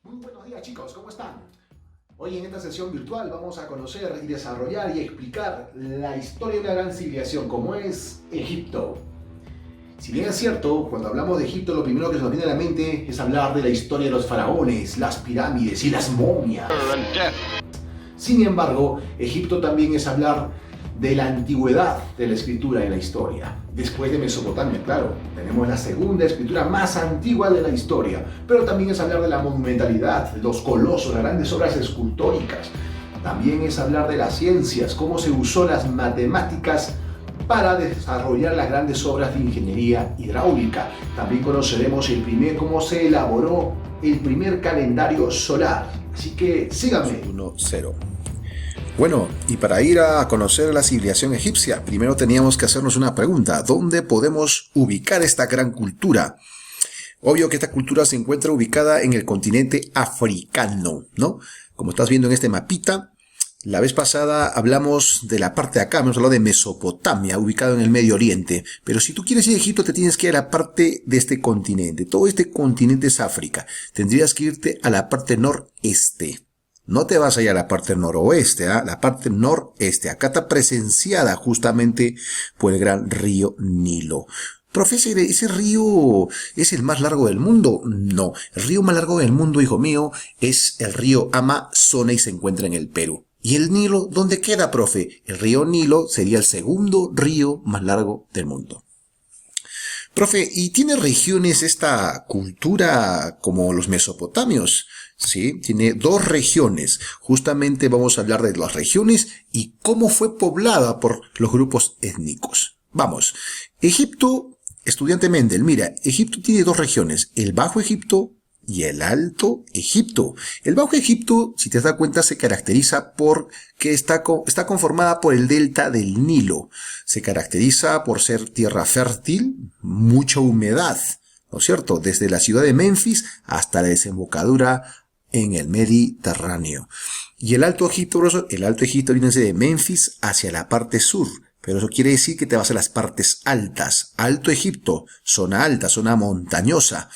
Muy buenos días chicos, ¿cómo están? Hoy en esta sesión virtual vamos a conocer y desarrollar y explicar la historia de una gran civilización como es Egipto. Si bien es cierto, cuando hablamos de Egipto lo primero que se nos viene a la mente es hablar de la historia de los faraones, las pirámides y las momias. Sin embargo, Egipto también es hablar de la antigüedad de la escritura en la historia. Después de Mesopotamia, claro, tenemos la segunda escritura más antigua de la historia, pero también es hablar de la monumentalidad, los colosos, las grandes obras escultóricas. También es hablar de las ciencias, cómo se usó las matemáticas para desarrollar las grandes obras de ingeniería hidráulica. También conoceremos cómo se elaboró el primer calendario solar. Así que síganme. 1-0. Bueno, y para ir a conocer la civilización egipcia, primero teníamos que hacernos una pregunta. ¿Dónde podemos ubicar esta gran cultura? Obvio que esta cultura se encuentra ubicada en el continente africano, ¿no? Como estás viendo en este mapita, la vez pasada hablamos de la parte de acá, hemos hablado de Mesopotamia, ubicado en el Medio Oriente. Pero si tú quieres ir a Egipto, te tienes que ir a la parte de este continente. Todo este continente es África. Tendrías que irte a la parte noreste. No te vas a ir a la parte noroeste, ¿eh? La parte noreste. Acá está presenciada justamente por el gran río Nilo. Profesor, ¿ese río es el más largo del mundo? No, el río más largo del mundo, hijo mío, es el río Amazonas y se encuentra en el Perú. ¿Y el Nilo dónde queda, profe? El río Nilo sería el segundo río más largo del mundo. Profe, ¿y tiene regiones esta cultura como los mesopotamios? Sí, tiene dos regiones. Justamente vamos a hablar de las regiones y cómo fue poblada por los grupos étnicos. Vamos, Egipto, estudiante Mendel, mira, Egipto tiene dos regiones, el Bajo Egipto y el Alto Egipto. El Bajo Egipto, si te das cuenta, se caracteriza por que está conformada por el delta del Nilo. Se caracteriza por ser tierra fértil, mucha humedad, ¿no es cierto? Desde la ciudad de Memphis hasta la desembocadura en el Mediterráneo. Y el Alto Egipto viene de Memphis hacia la parte sur. Pero eso quiere decir que te vas a las partes altas. Alto Egipto, zona alta, zona montañosa.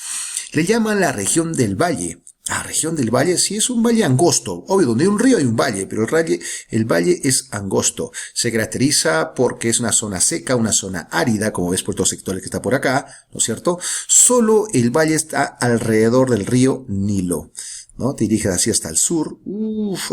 Le llaman la región del valle. Región del valle, sí, es un valle angosto. Obvio, donde hay un río hay un valle, pero el valle es angosto. Se caracteriza porque es una zona seca, una zona árida, como ves por todos los sectores que está por acá, ¿no es cierto? Solo el valle está alrededor del río Nilo, ¿no? Te diriges así hasta el sur,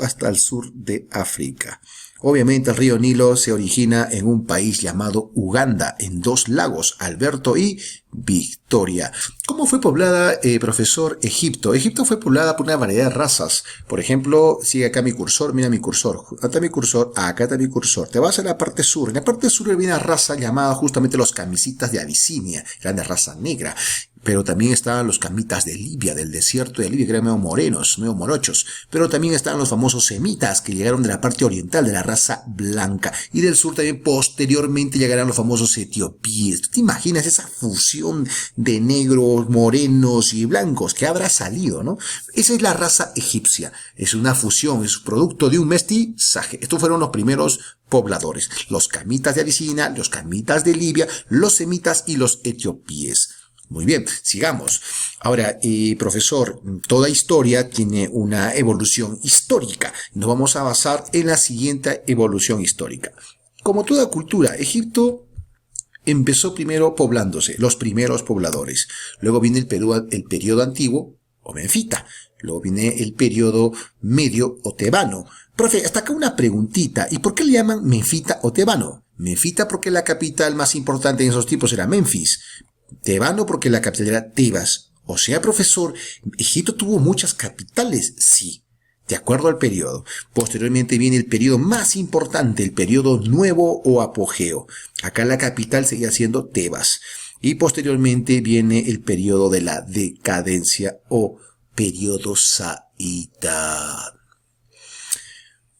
hasta el sur de África. Obviamente el río Nilo se origina en un país llamado Uganda, en dos lagos, Alberto y Victoria. ¿Cómo fue poblada, profesor, Egipto? Egipto fue poblada por una variedad de razas. Por ejemplo, sigue acá mi cursor, mira mi cursor. Acá está mi cursor, acá está mi cursor. Te vas a la parte sur. En la parte sur hay una raza llamada justamente los camisitas de Abisinia, eran de raza negra. Pero también estaban los camitas de Libia, del desierto de Libia, que eran medio morenos, medio morochos. Pero también estaban los famosos semitas, que llegaron de la parte oriental, de la raza blanca. Y del sur también posteriormente llegarán los famosos etiopíes. ¿Tú te imaginas esa fusión de negros, morenos y blancos? ¿Qué habrá salido, no? Esa es la raza egipcia. Es una fusión, es producto de un mestizaje. Estos fueron los primeros pobladores. Los camitas de Abisinia, los camitas de Libia, los semitas y los etiopíes. Muy bien, sigamos. Ahora, profesor, toda historia tiene una evolución histórica. Nos vamos a basar en la siguiente evolución histórica. Como toda cultura, Egipto empezó primero poblándose, los primeros pobladores. Luego viene el periodo antiguo o menfita. Luego viene el periodo medio o tebano. Profe, hasta acá una preguntita. ¿Y por qué le llaman menfita o tebano? Menfita porque la capital más importante en esos tiempos era Memphis. Tebano porque la capital era Tebas. O sea, profesor, ¿Egipto tuvo muchas capitales? Sí, de acuerdo al periodo. Posteriormente viene el periodo más importante, el periodo nuevo o apogeo. Acá la capital seguía siendo Tebas. Y posteriormente viene el periodo de la decadencia o periodo saíta.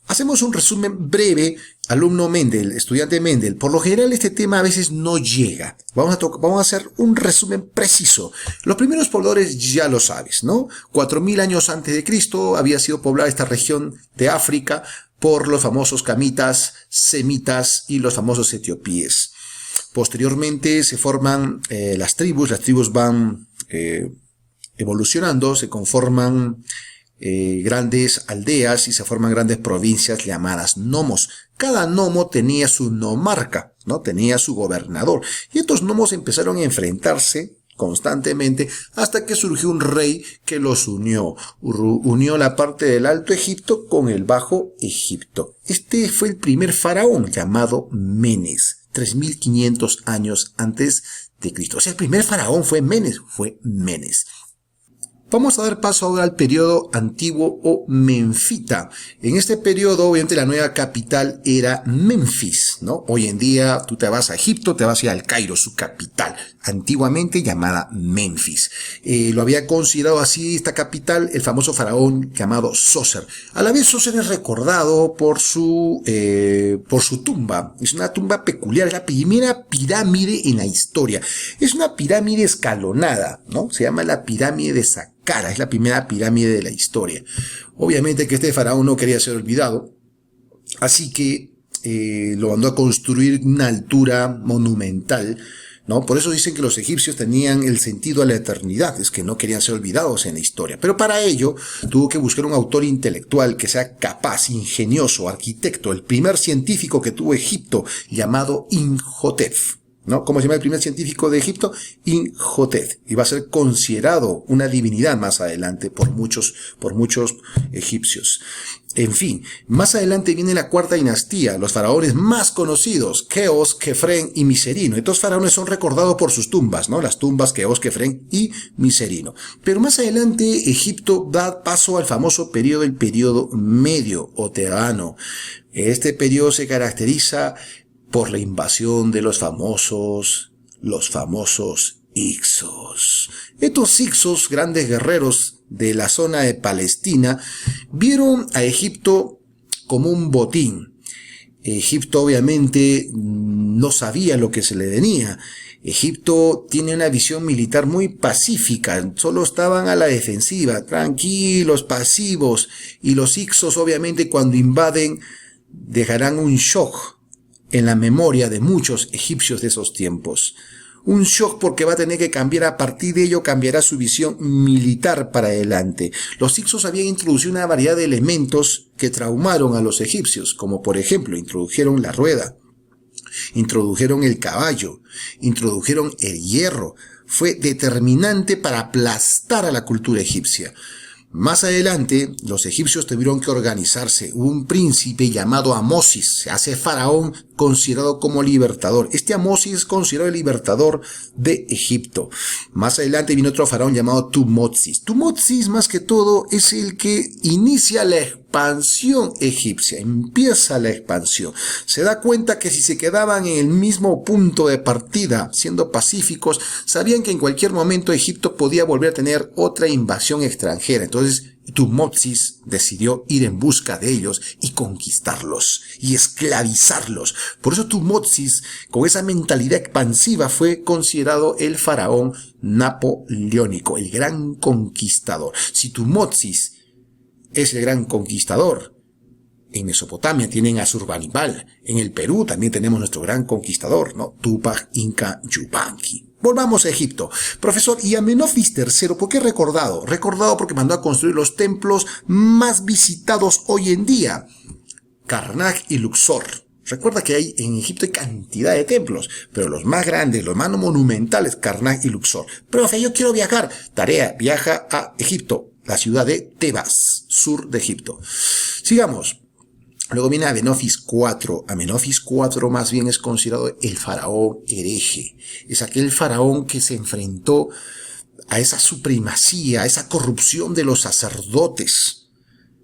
Hacemos un resumen breve, alumno Mendel, estudiante Mendel. Por lo general este tema a veces no llega. Vamos a hacer un resumen preciso. Los primeros pobladores ya lo sabes, ¿no? 4000 años antes de Cristo había sido poblada esta región de África por los famosos camitas, semitas y los famosos etiopíes. Posteriormente se forman las tribus van evolucionando, se conforman grandes aldeas y se forman grandes provincias llamadas nomos. Cada nomo tenía su nomarca, ¿no? Tenía su gobernador. Y estos nomos empezaron a enfrentarse constantemente hasta que surgió un rey que los unió. Unió la parte del Alto Egipto con el Bajo Egipto. Este fue el primer faraón llamado Menes, 3500 años antes de Cristo. O sea, el primer faraón fue Menes. Vamos a dar paso ahora al periodo antiguo o menfita. En este periodo, obviamente, la nueva capital era Memphis, ¿no? Hoy en día tú te vas a Egipto, te vas a ir al Cairo, su capital, antiguamente llamada Memphis. Lo había considerado así esta capital el famoso faraón llamado Sócer. A la vez Sócer es recordado por su tumba. Es una tumba peculiar, es la primera pirámide en la historia. Es una pirámide escalonada, ¿no? Se llama la pirámide de Saqqara, es la primera pirámide de la historia. Obviamente que este faraón no quería ser olvidado, así que lo mandó a construir una altura monumental, ¿no? Por eso dicen que los egipcios tenían el sentido a la eternidad, es que no querían ser olvidados en la historia. Pero para ello tuvo que buscar un autor intelectual que sea capaz, ingenioso, arquitecto, el primer científico que tuvo Egipto, llamado Imhotep, ¿no? ¿Cómo se llama el primer científico de Egipto? Imhotep. Y va a ser considerado una divinidad más adelante por muchos egipcios. En fin, más adelante viene la cuarta dinastía, los faraones más conocidos, Keos, Kefren y Miserino. Estos faraones son recordados por sus tumbas, ¿no? Las tumbas Keos, Kefren y Miserino. Pero más adelante Egipto da paso al famoso periodo, el periodo medio o tebano. Este periodo se caracteriza por la invasión de los famosos Hicsos. Estos Hicsos, grandes guerreros de la zona de Palestina, vieron a Egipto como un botín. Egipto obviamente no sabía lo que se le venía. Egipto tiene una visión militar muy pacífica, solo estaban a la defensiva, tranquilos, pasivos, y los Hicsos obviamente cuando invaden dejarán un shock en la memoria de muchos egipcios de esos tiempos. Un shock porque va a tener que cambiar, a partir de ello cambiará su visión militar para adelante. Los Hicsos habían introducido una variedad de elementos que traumaron a los egipcios, como por ejemplo introdujeron la rueda, introdujeron el caballo, introdujeron el hierro. Fue determinante para aplastar a la cultura egipcia. Más adelante, los egipcios tuvieron que organizarse. Hubo un príncipe llamado Amosis, se hace faraón considerado como libertador. Este Amosis es considerado el libertador de Egipto. Más adelante viene otro faraón llamado Tutmosis. Tutmosis, más que todo, es el que inicia la expansión egipcia. Empieza la expansión. Se da cuenta que si se quedaban en el mismo punto de partida, siendo pacíficos, sabían que en cualquier momento Egipto podía volver a tener otra invasión extranjera. Entonces, Tutmosis decidió ir en busca de ellos y conquistarlos y esclavizarlos. Por eso Tutmosis, con esa mentalidad expansiva, fue considerado el faraón napoleónico, el gran conquistador. Si Tutmosis es el gran conquistador, en Mesopotamia tienen a Surbanipal, en el Perú también tenemos nuestro gran conquistador, ¿no? Tupac Inca Yupanqui. Volvamos a Egipto. Profesor, y Amenofis III, ¿por qué recordado? Recordado porque mandó a construir los templos más visitados hoy en día, Karnak y Luxor. Recuerda que en Egipto hay cantidad de templos, pero los más grandes, los más monumentales, Karnak y Luxor. Profe, yo quiero viajar. Tarea, viaja a Egipto, la ciudad de Tebas, sur de Egipto. Sigamos. Luego viene Amenofis IV. Amenofis IV más bien es considerado el faraón hereje. Es aquel faraón que se enfrentó a esa supremacía, a esa corrupción de los sacerdotes,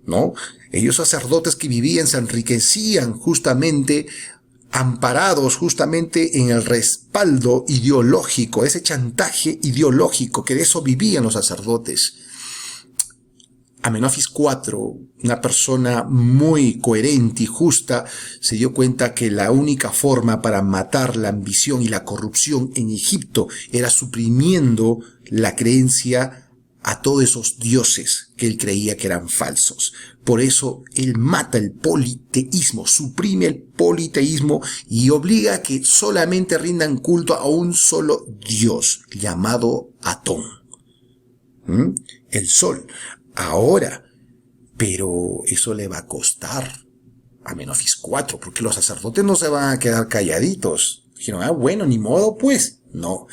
¿no? Ellos sacerdotes que vivían, se enriquecían justamente, amparados justamente en el respaldo ideológico, ese chantaje ideológico, que de eso vivían los sacerdotes. Amenofis IV, una persona muy coherente y justa, se dio cuenta que la única forma para matar la ambición y la corrupción en Egipto era suprimiendo la creencia a todos esos dioses que él creía que eran falsos. Por eso él mata el politeísmo, suprime el politeísmo y obliga a que solamente rindan culto a un solo dios llamado Atón. ¿Mm? El sol. Ahora, pero eso le va a costar a Amenofis IV, porque los sacerdotes no se van a quedar calladitos. Dijeron, bueno, ni modo pues. No,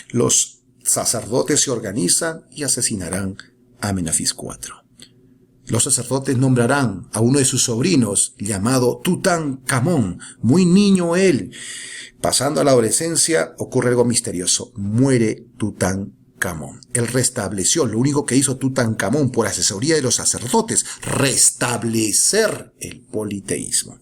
los sacerdotes se organizan y asesinarán a Amenofis IV. Los sacerdotes nombrarán a uno de sus sobrinos, llamado Tutankamón, muy niño él. Pasando a la adolescencia, ocurre algo misterioso. Muere Tutankamón. Él restableció, lo único que hizo Tutankamón por asesoría de los sacerdotes, restablecer el politeísmo.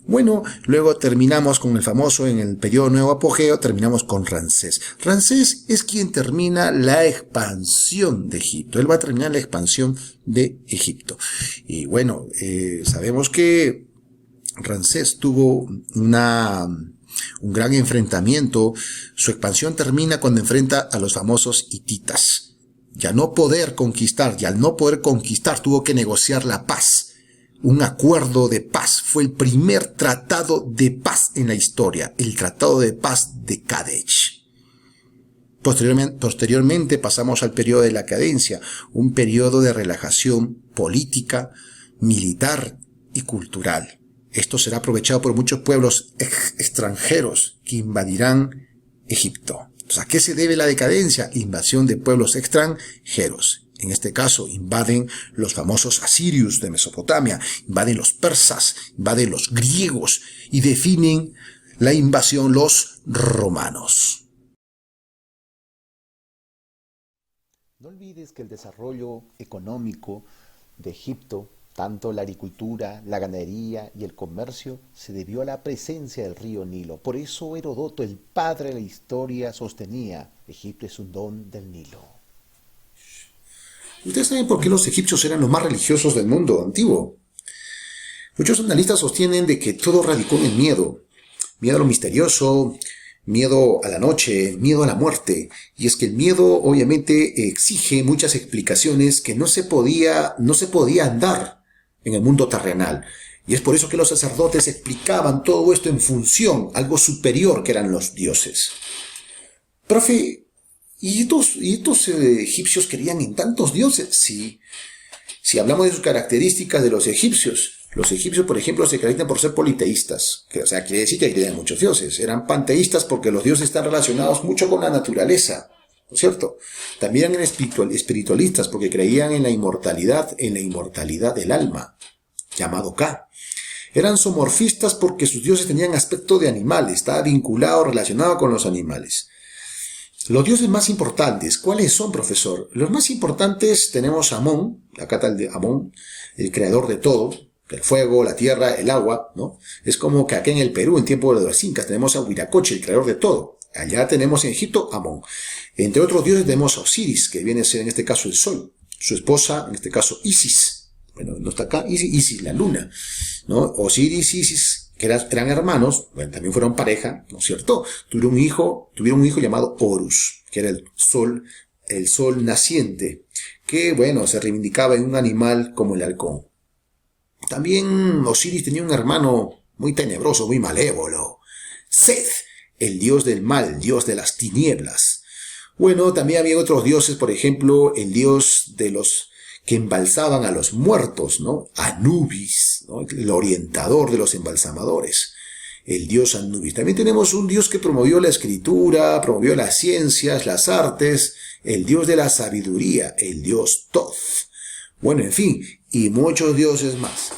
Bueno, luego terminamos con el famoso, en el periodo nuevo apogeo, terminamos con Ramsés. Ramsés es quien termina la expansión de Egipto. Él va a terminar la expansión de Egipto. Y bueno, sabemos que Ramsés tuvo un gran enfrentamiento. Su expansión termina cuando enfrenta a los famosos hititas. Y al no poder conquistar, tuvo que negociar la paz. Un acuerdo de paz. Fue el primer tratado de paz en la historia. El Tratado de Paz de Kadesh. Posteriormente pasamos al periodo de la cadencia. Un periodo de relajación política, militar y cultural. Esto será aprovechado por muchos pueblos extranjeros que invadirán Egipto. Entonces, ¿a qué se debe la decadencia? Invasión de pueblos extranjeros. En este caso, invaden los famosos asirios de Mesopotamia, invaden los persas, invaden los griegos y definen la invasión los romanos. No olvides que el desarrollo económico de Egipto, tanto la agricultura, la ganadería y el comercio, se debió a la presencia del río Nilo. Por eso Heródoto, el padre de la historia, sostenía: Egipto es un don del Nilo. ¿Ustedes saben por qué los egipcios eran los más religiosos del mundo antiguo? Muchos analistas sostienen de que todo radicó en el miedo. Miedo a lo misterioso, miedo a la noche, miedo a la muerte. Y es que el miedo obviamente exige muchas explicaciones que no se podía andar en el mundo terrenal. Y es por eso que los sacerdotes explicaban todo esto en función, algo superior que eran los dioses. Profe, ¿y estos egipcios creían en tantos dioses? Sí. Si hablamos de sus características de los egipcios, por ejemplo, se caracterizan por ser politeístas. O sea, quiere decir que creían en muchos dioses. Eran panteístas porque los dioses están relacionados mucho con la naturaleza, ¿no es cierto? También eran espiritualistas porque creían en la inmortalidad del alma, llamado Ka. Eran zoomorfistas porque sus dioses tenían aspecto de animales, estaba vinculado, relacionado con los animales. Los dioses más importantes, ¿cuáles son, profesor? Los más importantes tenemos a Amón, acá está el de Amón, el creador de todo, el fuego, la tierra, el agua, ¿no? Es como que acá en el Perú, en tiempo de los incas, tenemos a Huiracoche, el creador de todo. Allá tenemos en Egipto a Amón. Entre otros dioses tenemos a Osiris, que viene a ser en este caso el sol. Su esposa, en este caso Isis. Bueno, no está acá, Isis, la luna, ¿no? Osiris y Isis, que eran hermanos, bueno, también fueron pareja, ¿no es cierto? Tuvieron un hijo llamado Horus, que era el sol naciente, que, bueno, se reivindicaba en un animal como el halcón. También Osiris tenía un hermano muy tenebroso, muy malévolo, Seth, el dios del mal, dios de las tinieblas. Bueno, también había otros dioses, por ejemplo, el dios de los que embalsaban a los muertos, ¿no? Anubis, ¿no? El orientador de los embalsamadores, el dios Anubis. También tenemos un dios que promovió la escritura, promovió las ciencias, las artes, el dios de la sabiduría, el dios Thoth. Bueno, en fin, y muchos dioses más.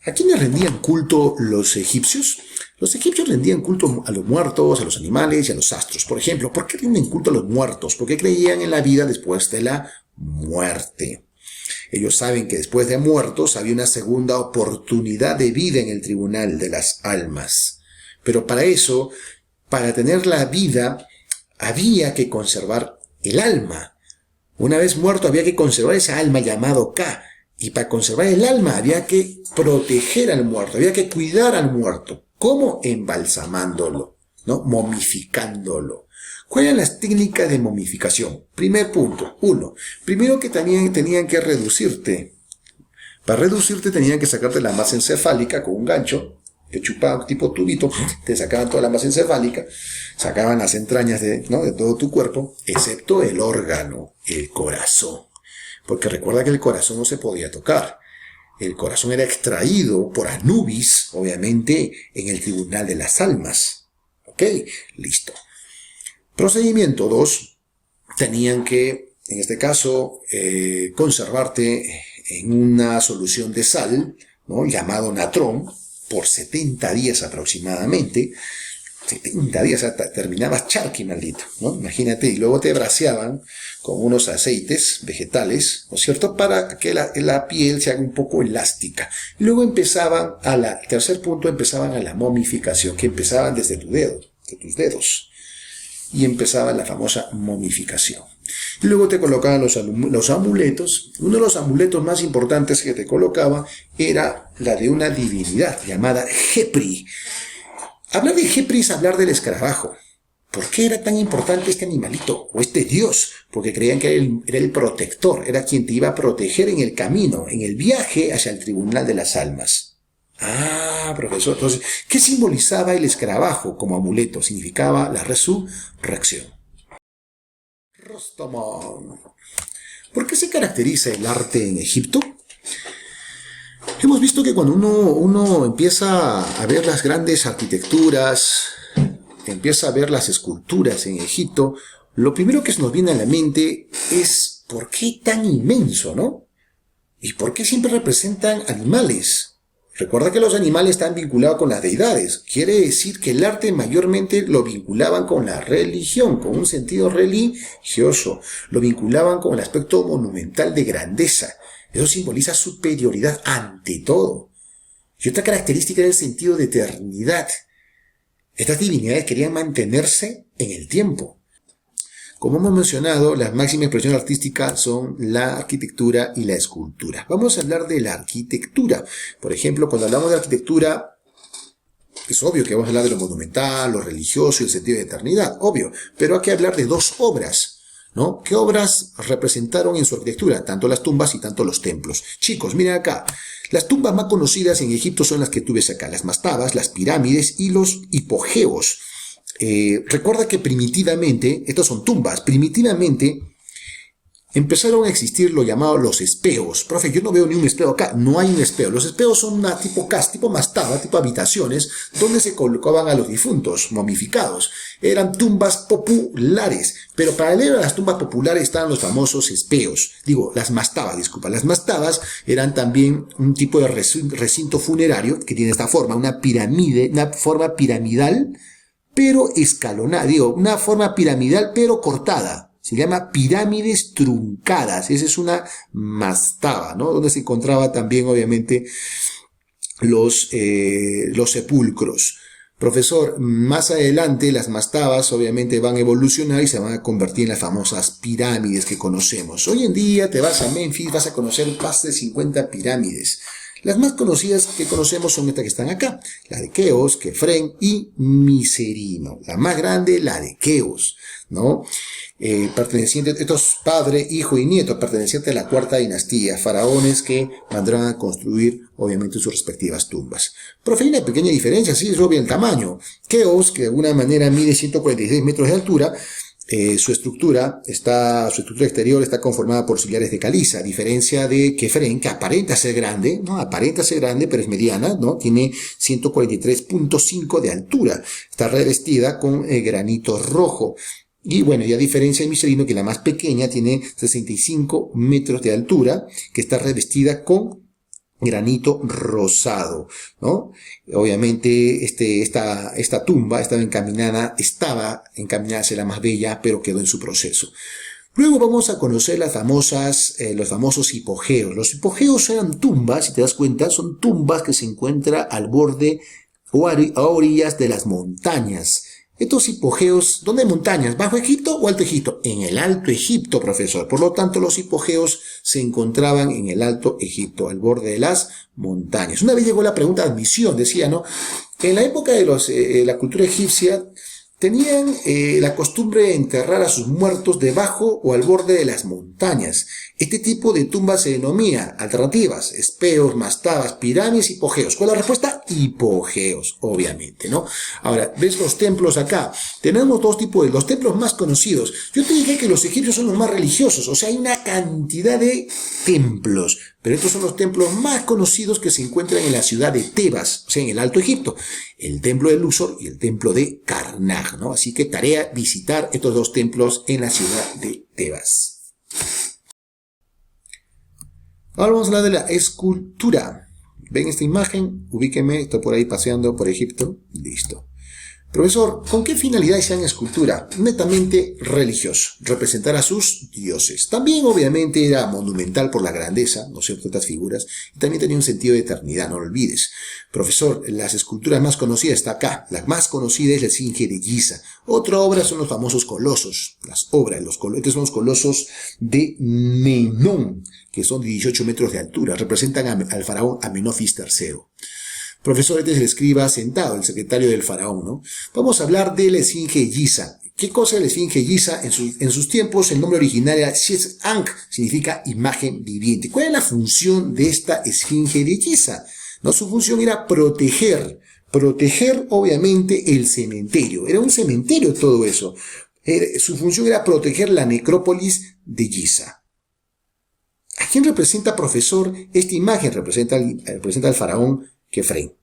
¿A quiénes rendían culto los egipcios? Los egipcios rendían culto a los muertos, a los animales y a los astros. Por ejemplo, ¿por qué rinden culto a los muertos? Porque creían en la vida después de la muerte. Ellos saben que después de muertos había una segunda oportunidad de vida en el tribunal de las almas. Pero para eso, para tener la vida, había que conservar el alma. Una vez muerto había que conservar esa alma llamado Ka. Y para conservar el alma había que proteger al muerto, había que cuidar al muerto. ¿Cómo? Embalsamándolo, ¿no? Momificándolo. ¿Cuáles eran las técnicas de momificación? Primer punto. 1. Primero que tenían que reducirte. Para reducirte tenían que sacarte la masa encefálica con un gancho. te chupaban tipo tubito, te sacaban toda la masa encefálica, sacaban las entrañas de todo tu cuerpo, excepto el órgano, el corazón. Porque recuerda que el corazón no se podía tocar. El corazón era extraído por Anubis, obviamente, en el Tribunal de las Almas. ¿Ok? Listo. Procedimiento 2. Tenían que, en este caso, conservarte en una solución de sal, ¿no? Llamado natrón, por 70 días aproximadamente. 70 días hasta terminabas charqui, maldito, ¿no? Imagínate, y luego te braseaban con unos aceites vegetales, ¿no es cierto?, para que la piel se haga un poco elástica. Y luego empezaban tercer punto, empezaban a la momificación, que empezaban desde tu dedo, de tus dedos, y empezaba la famosa momificación. Y luego te colocaban los amuletos. Uno de los amuletos más importantes que te colocaba era la de una divinidad llamada Jepri. Hablar de Jepri es hablar del escarabajo. ¿Por qué era tan importante este animalito o este dios? Porque creían que era el protector, era quien te iba a proteger en el camino, en el viaje hacia el Tribunal de las Almas. Ah, profesor, entonces, ¿qué simbolizaba el escarabajo como amuleto? Significaba la resurrección. Rostamón. ¿Por qué se caracteriza el arte en Egipto? Hemos visto que cuando uno empieza a ver las grandes arquitecturas, empieza a ver las esculturas en Egipto, lo primero que se nos viene a la mente es ¿por qué tan inmenso, no? ¿Y por qué siempre representan animales? Recuerda que los animales están vinculados con las deidades. Quiere decir que el arte mayormente lo vinculaban con la religión, con un sentido religioso. Lo vinculaban con el aspecto monumental de grandeza. Eso simboliza superioridad ante todo. Y otra característica era el sentido de eternidad. Estas divinidades querían mantenerse en el tiempo. Como hemos mencionado, las máximas expresiones artísticas son la arquitectura y la escultura. Vamos a hablar de la arquitectura. Por ejemplo, cuando hablamos de arquitectura, es obvio que vamos a hablar de lo monumental, lo religioso y el sentido de eternidad, obvio. Pero hay que hablar de dos obras, ¿no? ¿Qué obras representaron en su arquitectura? Tanto las tumbas y tanto los templos. Chicos, miren acá. Las tumbas más conocidas en Egipto son las que tú ves acá. Las mastabas, las pirámides y los hipogeos. Recuerda que primitivamente, estas son tumbas, primitivamente empezaron a existir lo llamado los espeos. Profe, yo no veo ni un espeo acá, no hay un espeo. Los espeos son una tipo casa, tipo mastaba, tipo habitaciones, donde se colocaban a los difuntos momificados. Eran tumbas populares, pero paralelo a las tumbas populares estaban los famosos espeos. Digo, las mastabas, disculpa. Las mastabas eran también un tipo de recinto funerario que tiene esta forma, una pirámide, una forma piramidal, pero escalonada, digo, una forma piramidal pero cortada. Se llama pirámides truncadas. Esa es una mastaba, ¿no? Donde se encontraba también, obviamente, los sepulcros. Profesor, más adelante las mastabas obviamente van a evolucionar y se van a convertir en las famosas pirámides que conocemos. Hoy en día te vas a Memphis, vas a conocer más de 50 pirámides. Las más conocidas que conocemos son estas que están acá, la de Keops, Kefren y Miserino. La más grande, la de Keops, ¿no? Perteneciente, estos padre, hijo y nieto, pertenecientes a la cuarta dinastía, faraones que mandaron a construir, obviamente, sus respectivas tumbas. Pero hay una pequeña diferencia, sí, es obvio el tamaño. Keops, que de alguna manera mide 146 metros de altura, su estructura exterior está conformada por sillares de caliza, a diferencia de Kefren, que aparenta ser grande, ¿no? Aparenta ser grande, pero es mediana, ¿no? Tiene 143.5 de altura. Está revestida con granito rojo. Y bueno, y a diferencia de Miserino, que la más pequeña tiene 65 metros de altura, que está revestida con granito rosado, ¿no? Obviamente, esta tumba estaba encaminada hacia la más bella, pero quedó en su proceso. Luego vamos a conocer los famosos hipogeos. Los hipogeos eran tumbas, si te das cuenta, son tumbas que se encuentran al borde o a orillas de las montañas. Estos hipogeos, ¿dónde hay montañas? ¿Bajo Egipto o Alto Egipto? En el Alto Egipto, profesor. Por lo tanto, los hipogeos se encontraban en el Alto Egipto, al borde de las montañas. Una vez llegó la pregunta de admisión, decía, ¿no? En la época de la cultura egipcia, tenían la costumbre de enterrar a sus muertos debajo o al borde de las montañas. Este tipo de tumbas se denomina alternativas, espeos, mastabas, pirámides, hipogeos. ¿Cuál es la respuesta? Hipogeos, obviamente, ¿no? Ahora, ¿ves los templos acá? Tenemos dos tipos de los templos más conocidos. Yo te dije que los egipcios son los más religiosos, o sea, hay una cantidad de templos, pero estos son los templos más conocidos que se encuentran en la ciudad de Tebas, o sea, en el Alto Egipto. El templo de Luxor y el templo de Karnak, ¿no? Así que tarea visitar estos dos templos en la ciudad de Tebas. Ahora vamos a hablar de la escultura. ¿Ven esta imagen? Ubíquenme, estoy por ahí paseando por Egipto. Listo. Profesor, ¿con qué finalidad hacían escultura? Netamente religioso, representar a sus dioses. También obviamente era monumental por la grandeza, ¿no es cierto?, estas figuras, y también tenía un sentido de eternidad, no lo olvides. Profesor, las esculturas más conocidas está acá. La más conocida es la Esfinge de Giza. Otra obra son los famosos colosos. Las obras, estos son los colosos de Menón, que son de 18 metros de altura. Representan al faraón Amenofis III. Profesor, este es el escriba sentado, el secretario del faraón, ¿no? Vamos a hablar de la Esfinge Giza. ¿Qué cosa es la Esfinge Giza? En sus tiempos, el nombre original era Sheshonq, significa imagen viviente. ¿Cuál es la función de esta Esfinge de Giza? ¿No? Su función era proteger obviamente el cementerio. Era un cementerio todo eso. Su función era proteger la necrópolis de Giza. ¿A quién representa, profesor? Esta imagen representa al faraón Kefren.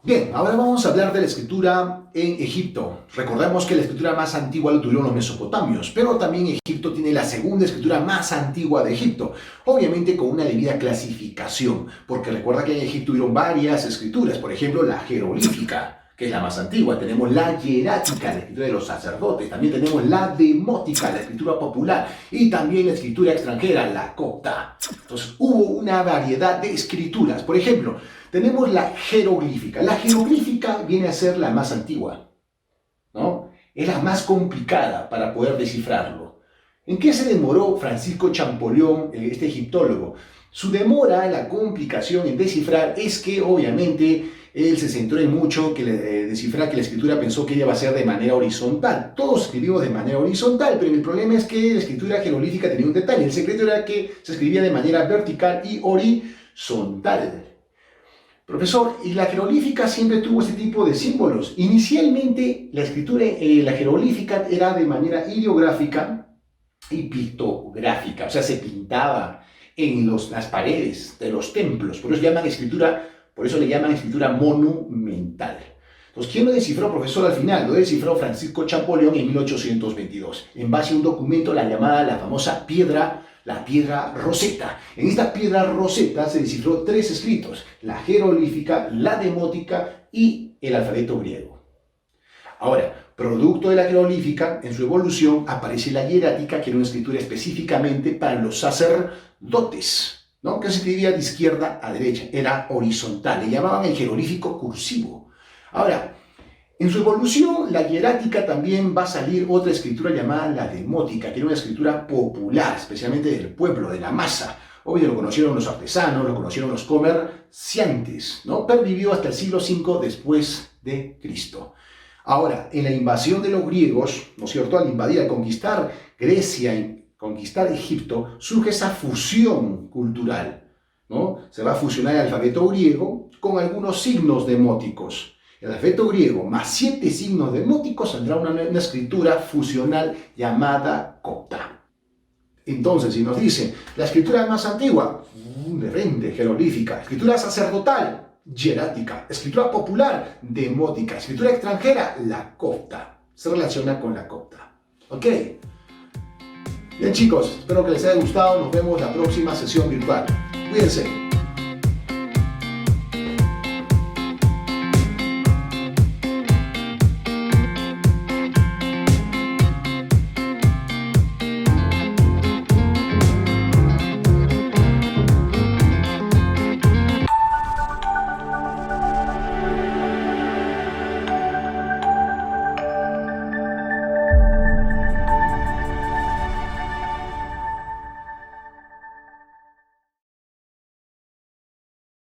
Bien, ahora vamos a hablar de la escritura en Egipto. Recordemos que la escritura más antigua la tuvieron los mesopotamios, pero también Egipto tiene la segunda escritura más antigua de Egipto, obviamente con una debida clasificación, porque recuerda que en Egipto hubieron varias escrituras, por ejemplo la jeroglífica, que es la más antigua, tenemos la hierática, la escritura de los sacerdotes, también tenemos la demótica, la escritura popular, y también la escritura extranjera, la copta. Entonces hubo una variedad de escrituras. Por ejemplo, tenemos la jeroglífica. La jeroglífica viene a ser la más antigua, ¿no? Es la más complicada para poder descifrarlo. ¿En qué se demoró Francisco Champollion, este egiptólogo? Su demora, la complicación en descifrar es que obviamente él se centró en mucho que descifrar que la escritura pensó que ella iba a ser de manera horizontal. Todos escribimos de manera horizontal, pero el problema es que la escritura jeroglífica tenía un detalle. El secreto era que se escribía de manera vertical y horizontal. Profesor, y la jeroglífica siempre tuvo este tipo de símbolos. Inicialmente la escritura, la jeroglífica era de manera ideográfica y pictográfica, o sea, se pintaba en las paredes de los templos. Por eso le llaman escritura monumental. Entonces, ¿quién lo descifró, profesor, al final? Lo descifró Francisco Champollion en 1822, en base a un documento, la famosa la piedra Rosetta. En esta piedra Rosetta se descifró 3 escritos: la jeroglífica, la demótica y el alfabeto griego. Ahora, producto de la jeroglífica, en su evolución aparece la hierática, que era una escritura específicamente para los sacerdotes, ¿no? Que se escribía de izquierda a derecha, era horizontal, le llamaban el jeroglífico cursivo. Ahora, en su evolución, la hierática también va a salir otra escritura llamada la demótica, que era una escritura popular, especialmente del pueblo, de la masa. Obvio, lo conocieron los artesanos, lo conocieron los comerciantes, ¿no? Pervivió hasta el siglo V después de Cristo. Ahora, en la invasión de los griegos, ¿no es cierto?, al invadir, al conquistar Grecia y conquistar Egipto, surge esa fusión cultural, ¿no? Se va a fusionar el alfabeto griego con algunos signos demóticos. El alfabeto griego más 7 signos demóticos saldrá una escritura fusional llamada copta. Entonces, si nos dicen la escritura más antigua, de frente, jeroglífica, escritura sacerdotal, hierática, escritura popular, demótica, escritura extranjera, la copta. Se relaciona con la copta. ¿Ok? Bien, chicos, espero que les haya gustado. Nos vemos la próxima sesión virtual. Cuídense.